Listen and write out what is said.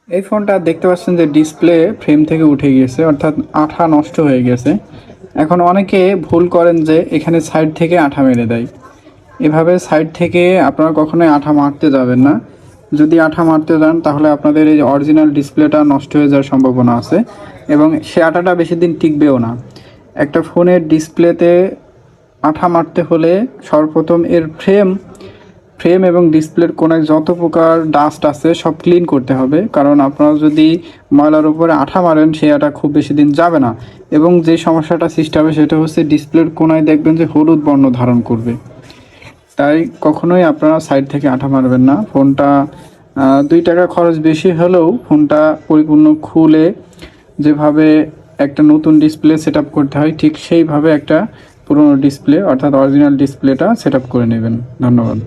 এই ফোনটা দেখতে পাচ্ছেন যে ডিসপ্লে ফ্রেম থেকে উঠে গিয়েছে, অর্থাৎ আঠা নষ্ট হয়ে গেছে। এখন অনেকে ভুল করেন যে এখানে সাইড থেকে আঠা মেরে দেয়। এভাবে সাইড থেকে আপনারা কখনোই আঠা মারতে যাবেন না। যদি আঠা মারতে যান তাহলে আপনাদের এই অরিজিনাল ডিসপ্লেটা নষ্ট হয়ে যাওয়ার সম্ভাবনা আছে এবং সে আঠাটা বেশি দিন টিকবেও না। একটা ফোনের ডিসপ্লেতে আঠা মারতে হলে সর্বপ্রথম এর ফ্রেম এবং ডিসপ্লের কোনায় যত প্রকার ডাস্ট আছে সব ক্লিন করতে হবে, কারণ আপনারা যদি ময়লার উপরে আঠা মারেন সেই আঠা খুব বেশি দিন যাবে না এবং যে সমস্যাটা সৃষ্টি হবে সেটা হচ্ছে ডিসপ্লের কোনায় দেখবেন যে হলুদ বর্ণ ধারণ করবে। তাই কখনোই আপনারা সাইড থেকে আঠা মারবেন না। ফোনটা 2 টাকা খরচ বেশি হলেও ফোনটা পরিপূর্ণ খুলে যেভাবে একটা নতুন ডিসপ্লে সেট আপ করতে হয় ঠিক সেইভাবে একটা পুরনো ডিসপ্লে অর্থাৎ অরিজিনাল ডিসপ্লেটা সেট আপ করে নেবেন। ধন্যবাদ।